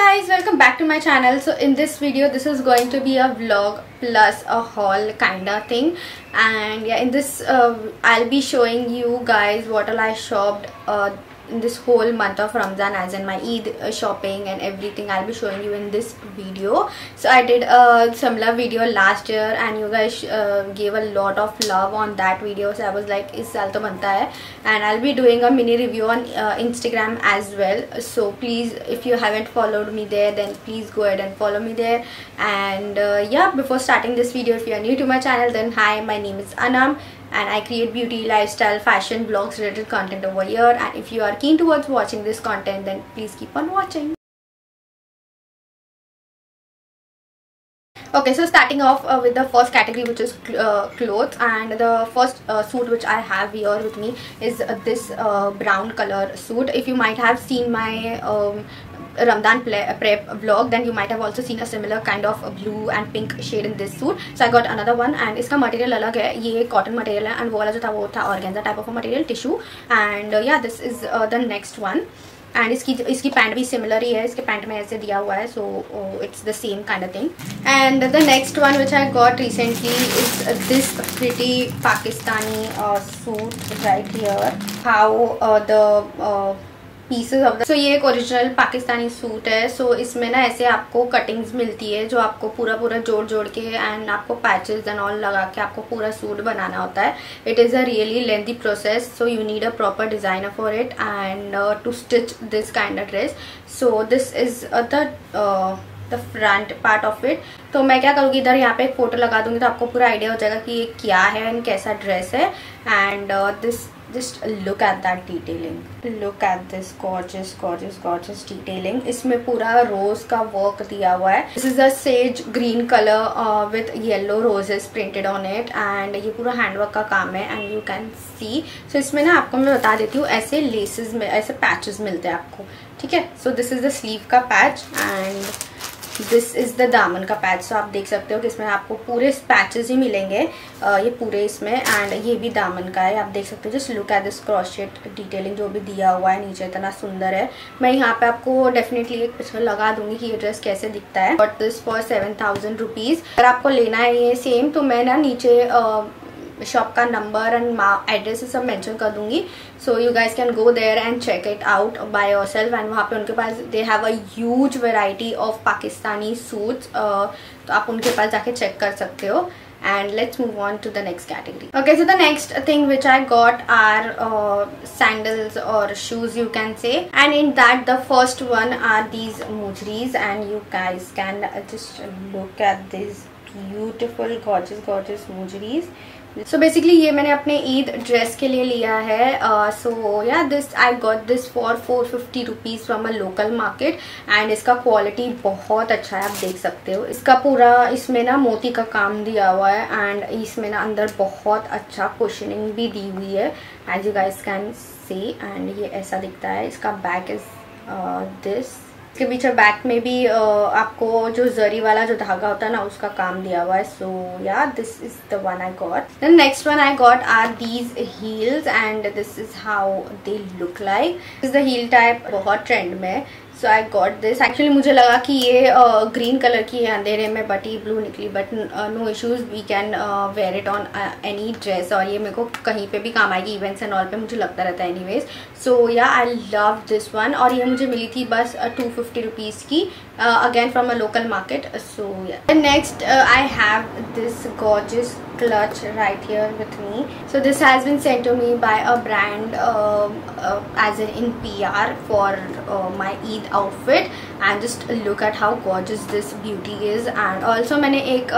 guys, welcome back to my channel. So in this video, this is going to be a vlog plus a haul kinda thing, and yeah, in this I'll be showing you guys what all I shopped in this whole month of Ramzan, as in my Eid shopping and everything. I'll be showing you in this video. So I did a similar video last year and you guys gave a lot of love on that video, so I was like is saal to banta hai, and I'll be doing a mini review on Instagram as well. So please, if you haven't followed me there, then please go ahead and follow me there. And yeah, before starting this video, if you are new to my channel, then hi, my name is Anam and I create beauty, lifestyle, fashion, vlogs related content over here. And if you are keen towards watching this content, then please keep on watching. Okay, so starting off with the first category, which is clothes, and the first suit which I have here with me is this brown color suit. If you might have seen my Ramadan prep vlog, then you might have also seen a similar kind of blue and pink shade in this suit. So I got another one, and इसका material अलग है, ये cotton material है, and वो वाला जो था वो था organza type of a material, tissue. And yeah, this is the next one. And इसकी पैंट भी सिमिलर ही है, इसके पैंट में ऐसे दिया हुआ है, so it's the same kind of thing. And the next one which I got recently is this pretty Pakistani suit right here. How the pieces of the, so ये एक ओरिजिनल पाकिस्तानी सूट है. सो इसमें ना ऐसे आपको कटिंग्स मिलती है जो आपको पूरा जोड़ के एंड आपको पैचेस एंड ऑल लगा के आपको पूरा सूट बनाना होता है. It is a really lengthy process, so you need a proper designer for it and to stitch this kind of dress. So this is the front part of it. तो मैं क्या करूँगी, इधर यहाँ पे एक फोटो लगा दूंगी तो आपको पूरा आइडिया हो जाएगा कि ये क्या है एंड कैसा ड्रेस है. And this just look at that detailing, look at this gorgeous detailing. इसमें पूरा रोज का वर्क दिया हुआ है. This is a sage green color with yellow roses printed on it, and ये पूरा हैंडवर्क का काम है and you can see. So इसमें ना आपको मैं बता देती हूँ, ऐसे लेसेस में ऐसे पैचेस मिलते हैं आपको, ठीक है. So this is the sleeve का patch and this is the दामन का पैच. सो आप देख सकते हो कि इसमें आपको पूरे पैचेस ही मिलेंगे, ये पूरे इसमें. एंड ये भी दामन का है, आप देख सकते हो. Just look at this crochet detailing जो भी दिया हुआ है नीचे, इतना सुंदर है. मैं यहाँ पे आपको डेफिनेटली एक पिक्चर लगा दूंगी कि ये ड्रेस कैसे दिखता है. But this for 7,000 rupees. अगर आपको लेना है ये सेम, तो मैं ना नीचे शॉप का नंबर एंड एड्रेस सब मेंशन कर दूंगी. So you guys can go there and check it out by yourself. And वहाँ पे उनके पास they have a huge variety of Pakistani suits, तो आप उनके पास जाके चेक कर सकते हो. And let's move on to the next category. Okay, so the next thing which I got are sandals or shoes, you can say. And in that, the first one are these mujris, and you guys can just look at these beautiful gorgeous mujris. So basically ये मैंने अपने Eid dress के लिए लिया है. So yeah, this I got this for 450 rupees from a local market, and इसका quality बहुत अच्छा है, आप देख सकते हो. इसका पूरा इसमें ना मोती का काम दिया हुआ है, एंड इसमें ना अंदर बहुत अच्छा कुशनिंग भी दी हुई है, as you guys can see. And ये ऐसा दिखता है. इसका बैक इज दिस. इसके पीछे बैक में भी आपको जो जरी वाला जो धागा होता है ना, उसका काम दिया हुआ है. So yeah, this is the one I got. The next one I got are these heels, and this is how they look like. This is the heel type, बहुत ट्रेंड में. So I got this. Actually मुझे लगा कि ये green colour की है अंधेरे में, बट ये ब्लू निकली. But no issues, we can wear it on any dress, और ये मेरे को कहीं पे भी काम आएगी, इवेंट्स एंड ऑल पे मुझे लगता रहता है एनीवेज. सो या, आई लव दिस वन. और ये मुझे मिली थी बस 250 रुपीज़ की, again from a local market. So ya, next I have this gorgeous clutch right here with me. So this has been sent to me by a brand as in PR for my Eid outfit, and just look at how gorgeous this beauty is. And also मैंने एक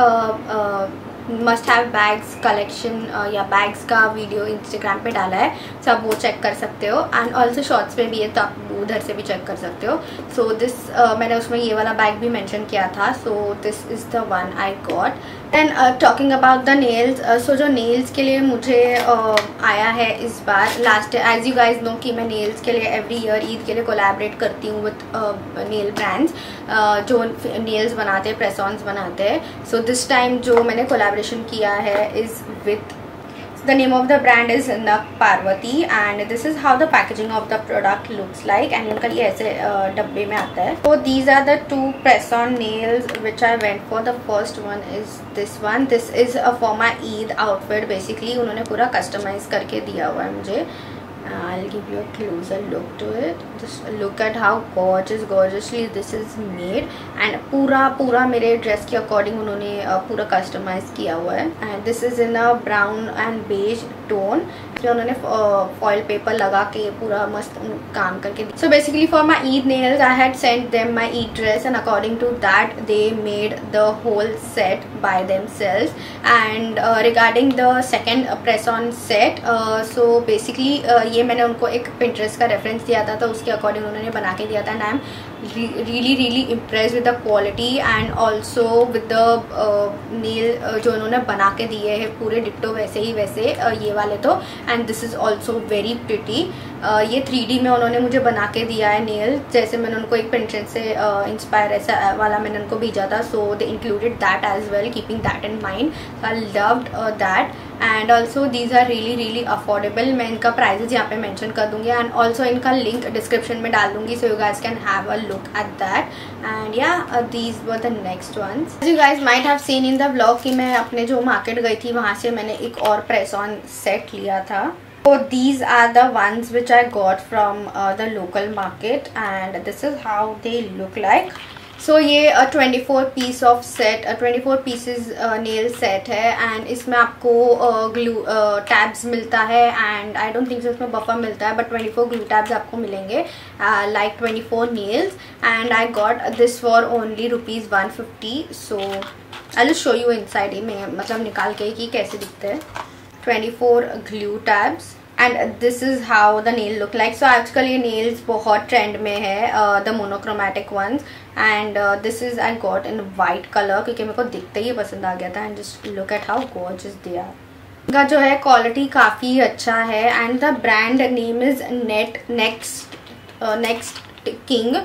must have bags collection या bags का video Instagram पे डाला है, सब वो check कर सकते हो. एंड ऑल्सो शॉर्ट्स पे भी है, तो आप उधर से भी चेक कर सकते हो. सो दिस मैंने उसमें ये वाला बैग भी मेंशन किया था. So this is the one I got. Then talking about the nails, so जो नेल्स के लिए मुझे आया है इस बार, last as you guys know कि मैं नेल्स के लिए एवरी ईयर ईद के लिए कोलैबोरेट करती हूँ विथ नेल ब्रांड्स जो नेल्स बनाते हैं, प्रेस ऑन्स बनाते हैं. सो दिस टाइम जो मैंने कोलैबोरेशन किया है is with The name of the brand is Nak Parvati and this is how the packaging of the product looks like and इनका ये ऐसे डब्बे में आता है. So these are the two press-on nails which I went for. The first one is this one. This is for my Eid outfit. Basically उन्होंने पूरा customize करके दिया हुआ है मुझे. I'll give you a closer look to it. Just look at how gorgeously this is made and पूरा मेरे dress के अकॉर्डिंग उन्होंने पूरा कस्टमाइज किया हुआ है. And this is in a brown and beige tone. इसमें उन्होंने फॉइल पेपर लगा के पूरा मस्त काम करके. So basically for my Eid nails I had sent them my Eid dress and according to that they made the whole set by themselves. And regarding the second press-on set, so basically ये मैंने उनको एक Pinterest का reference दिया था तो उसके according उन्होंने बना के दिया था. And I am really impressed with the quality and also with the nail जो उन्होंने बना के दिए हैं पूरे डिट्टो वैसे ही वैसे ये वाले तो. And this is also very pretty. ये 3D में उन्होंने मुझे बना के दिया है नेल, जैसे मैंने उनको एक Pinterest से इंस्पायर ऐसा वाला मैंने उनको भेजा था. So they included that as well, keeping that in mind. I loved that. And also these are really affordable. मैं इनका प्राइजेज यहाँ पे मेंशन कर दूंगी एंड ऑल्सो इनका लिंक डिस्क्रिप्शन में डाल दूंगी so you guys can have a look at that. And ya these were the next ones. You guys might have seen in the vlog कि मैं अपने जो मार्केट गई थी वहाँ से मैंने एक और प्रेस ऑन सेट लिया था. So these are the ones which I got from the local market and this is how they look like. So ये 24 piece of set 24 pieces nail set है and इसमें आपको glue tabs मिलता है and I don't think so इसमें buffer मिलता है but 24 glue tabs आपको मिलेंगे like 24 nails and I got this for only ₹150. So I'll just show you inside में मतलब निकाल के कि कैसे दिखते हैं. 24 glue tabs and this is how the nail look like. So आजकल ये nails बहुत trend में है the monochromatic ones and this is I got in white color क्योंकि मेरे को दिखते ही पसंद आ गया था. and just look at how gorgeous they are. इनका जो है क्वालिटी काफ़ी अच्छा है and the brand name is next king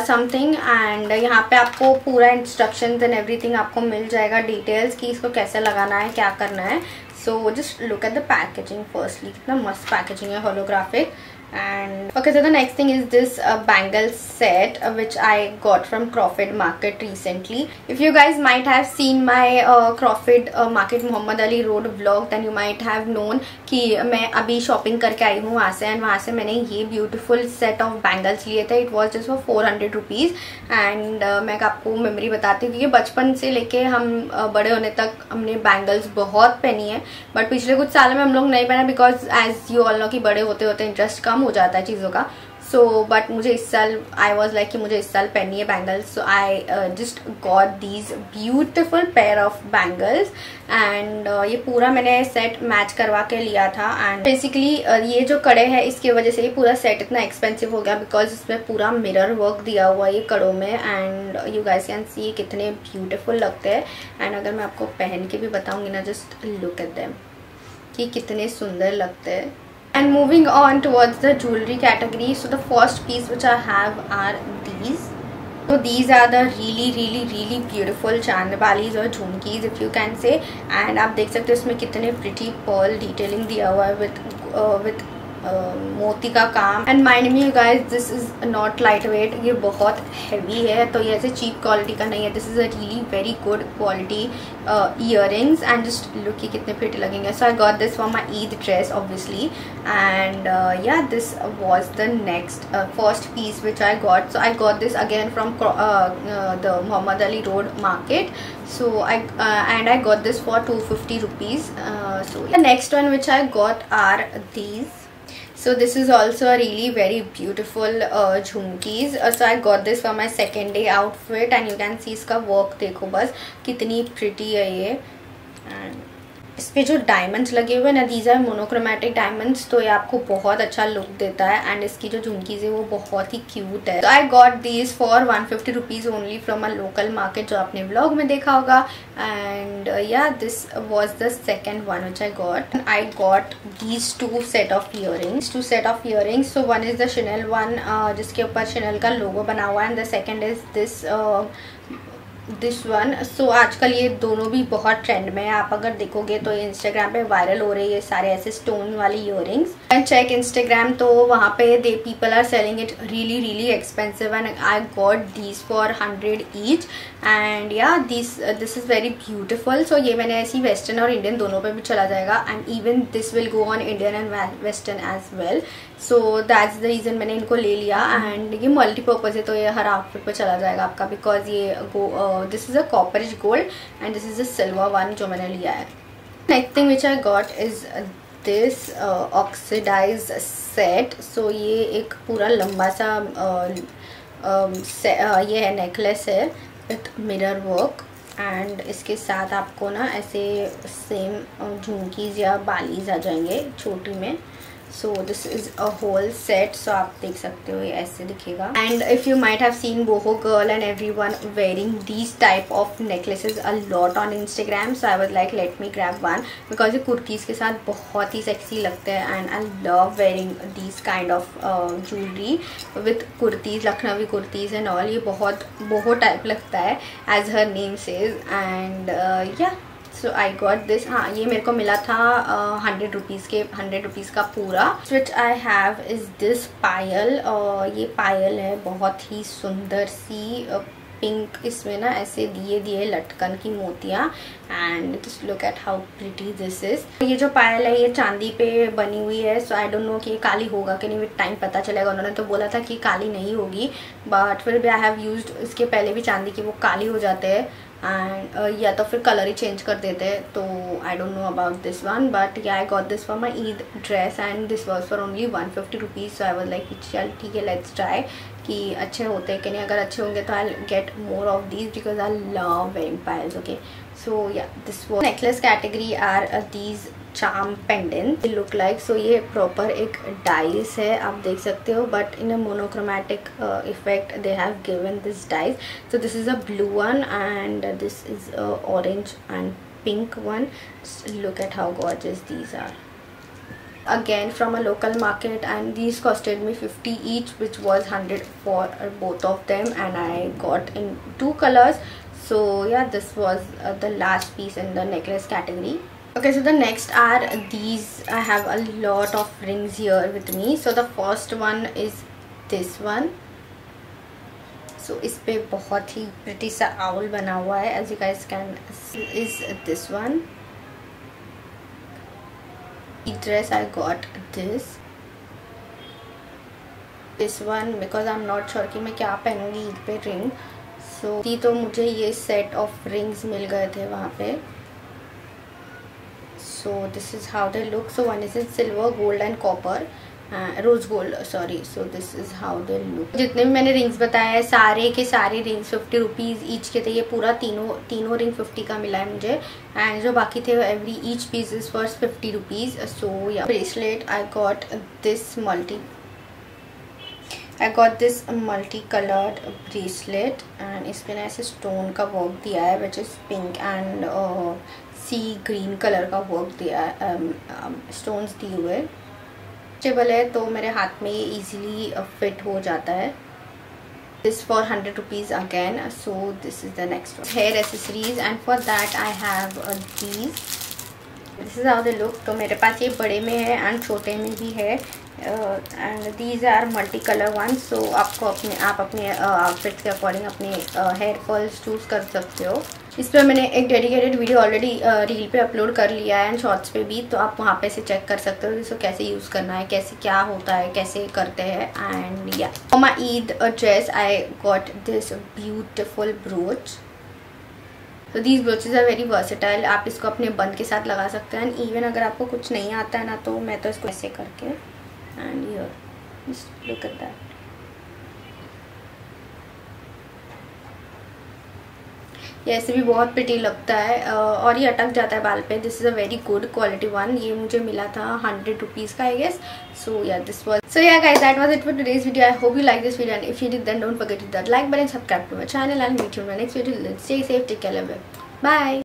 something and यहाँ पे आपको पूरा इंस्ट्रक्शंस एंड एवरीथिंग आपको मिल जाएगा डिटेल्स कि इसको कैसे लगाना है क्या करना है. So just look at the packaging firstly, कितना मस्त पैकेजिंग है, holographic. And okay, so the next thing is this bangle set which I got from Crawford Market recently. If you guys might have seen my Crawford Market Muhammad Ali Road vlog, then you might have known कि मैं अभी shopping करके आई हूँ वहाँ से and वहाँ से मैंने ये ब्यूटीफुल सेट ऑफ बैंगल्स लिए थे. It was just for 400 rupees. And मैं आपको मेमोरी बताती हूँ क्योंकि बचपन से लेके हम बड़े होने तक हमने बैंगल्स बहुत पहनी है बट पिछले कुछ सालों में हम लोग नहीं पहना because as you all know कि बड़े होते होते इंटरेस्ट कम हो जाता है चीज़ों का. सो बट मुझे इस साल आई वॉज लाइक कि मुझे इस साल पहननी है bangles. So I just got these beautiful pair of bangles and ये पूरा मैंने सेट मैच करवा के लिया था. एंड बेसिकली ये जो कड़े हैं इसकी वजह से ये पूरा सेट इतना एक्सपेंसिव हो गया बिकॉज इसमें पूरा मिरर वर्क दिया हुआ है ये कड़ों में. एंड यू गाइस कैन सी कितने ब्यूटिफुल लगते हैं. एंड अगर मैं आपको पहन के भी बताऊंगी ना, जस्ट लुक एट देम कि कितने सुंदर लगते हैं. And moving on towards the jewelry category, so the first piece which I have are these. So these are the really beautiful चांदबालीज और झुमकीज if you can say. And आप देख सकते हो इसमें कितने pretty pearl detailing दिया हुआ है with मोती का काम. And mind me you guys this is not light weight, ये बहुत हैवी है तो ये ऐसे चीप क्वालिटी का नहीं है. This is a really very good quality earrings and just look कि कितने प्रिटी लगेंगे. So I got this for my Eid dress obviously. And या this was the next first piece which I got. So I got this again from the Mohammed Ali road market. So I got this for 250 rupees. So the next one which I got are these. So this is also a really very beautiful झुमकीज. So I got this for my second day outfit and you can see इसका work देखो बस कितनी pretty है ये. And इस पे जो diamonds लगे हुए ना, दीज आर मोनोक्रोमेटिक डायमंड्स, तो ये आपको बहुत अच्छा लुक देता है. एंड इसकी जो झुमकीज है वो बहुत ही क्यूट है. I got these for 150 rupees only from a local market जो आपने व्लॉग में देखा होगा. एंड या this was the second one which I got. I got these two set of earrings. So one is the Chanel one जिसके ऊपर Chanel का logo बना हुआ है and the second is this this one. So आजकल ये दोनों भी बहुत ट्रेंड में है। आप अगर देखोगे तो इंस्टाग्राम पे वायरल हो रहे हैं ये सारे ऐसे स्टोन वाली इयररिंग्स। एंड चेक इंस्टाग्राम, तो वहाँ पे they people are selling it really expensive and I got these for 100 each. And या this is very beautiful. So ये मैंने ऐसी वेस्टर्न और इंडियन दोनों पे भी चला जाएगा and even this will go on Indian and western as well. So that's the reason मैंने इनको ले लिया। एंड ये मल्टीपर्पज़ है तो ये हर आउटफिट पे चला जाएगा आपका, बिकॉज ये this is a copperish gold and this is a silver one जो मैंने लिया है। Next thing which I got is this oxidise set. So ये एक पूरा लंबा सा ये है, नेकलेस है विथ मिरर वर्क एंड इसके साथ आपको ना ऐसे सेम झुमकीज या बालीज आ जाएंगे छोटी में। So this is a whole set. So आप देख सकते हो ये ऐसे दिखेगा। And if you might have seen boho girl and everyone wearing these type of necklaces a lot on Instagram, so I was like let me grab one, because ये कुर्तीज़ के साथ बहुत ही सेक्सी लगते हैं and I love wearing these kind of jewellery with kurtis, Lucknowi kurtis and all. ये बहुत boho type लगता है as her name says. And yeah so I got this. हाँ, ये मेरे को मिला था 100 रुपीज़ के, 100 रुपीज़ का पूरा। विच आई हैव इज़ दिस पायल। ये पायल है बहुत ही सुंदर सी पिंक, इसमें ना ऐसे दिए लटकन की मोतियाँ and just look at how pretty this is. ये जो पायल है ये चांदी पे बनी हुई है। सो आई डोंट नो कि ये काली होगा कि नहीं, विद टाइम पता चलेगा। उन्होंने तो बोला था कि काली नहीं होगी, बट फिर भी आई हैव यूज्ड, इसके पहले भी चांदी की वो काली हो जाते हैं एंड या तो फिर कलर ही चेंज कर देते हैं। तो I don't know about this one, but yeah I got this for my Eid dress and this was for only 150 rupees. So I was like चल ठीक है, लेट्स ट्राई कि अच्छे होते हैं कि नहीं। अगर अच्छे होंगे तो I get more of these because I love wearing payals. Okay, so yeah this was necklace category are these charm pendant look like. So ये प्रॉपर एक डाइस है, आप देख सकते हो, but in a monochromatic effect they have given this dice. So this is a blue one and this is orange and pink one. Look at how gorgeous these are. Again from a local market and these costed me 50 each, which was 100 for both of them, and I got in 2 colors. So yeah, this was the last piece in the necklace category. Okay, so the next are these. I have a lot of rings here with me. So the first one is this one. सो इस पे बहुत ही pretty सा owl बना हुआ है, as you guys can is this one. Dress I got this one because I am not sure कि मैं क्या पहनूंगी ईद पे रिंग। सो तो मुझे ये सेट ऑफ रिंग्स मिल गए थे वहाँ पे। So this is how they look. So one is in silver, gold and copper, rose gold sorry. So this is how they look. जितने भी मैंने रिंग्स बताए हैं सारे के सारे रिंग्स 50 रुपीज़ ईच के थे। ये पूरा तीनों रिंग 50 का मिला है मुझे एंड जो बाकी थे every each piece is for 50 rupees. So yeah bracelet I got this multi coloured bracelet and इस पर ना ऐसे स्टोन का वर्क दिया है which is pink and sea green colour का वर्क दिया है, स्टोन्स दिए हुए स्ट्रेचेबल है तो मेरे हाथ में ये इजीली फिट हो जाता है। This for 100 rupees again. So this is the next one, hair accessories and for that I have this is how they look. तो मेरे पास ये बड़े में है एंड छोटे में भी है and these are multi colour one. So आपको आप अपने आउटफिट के अकॉर्डिंग अपने हेयर फॉल्स चूज़ कर सकते हो। इस पर मैंने एक डेडिकेटेड वीडियो ऑलरेडी रील पे अपलोड कर लिया है एंड शॉर्ट्स पे भी, तो आप वहाँ पे से चेक कर सकते हो इसको कैसे यूज़ करना है, कैसे क्या होता है, कैसे करते हैं। एंड या for my Eid dress I got this beautiful broach. तो दीज ब्रोचेज आर वेरी वर्सेटाइल। आप इसको अपने बंद के साथ लगा सकते हैं एंड इवन अगर आपको कुछ नहीं आता है ना, तो मैं तो इसको ऐसे करके and here just look at that. ये ऐसे भी बहुत प्रिटी लगता है और ये अटक जाता है बाल पे। This is a very good quality one. ये मुझे मिला था 100 रुपीज़ का I guess. So yeah this was so yeah guys that was it for today's video. I hope you like this video and if you did then don't forget to that like button, subscribe to my channel and meet you in my next video. Stay safe, take care, love you, bye.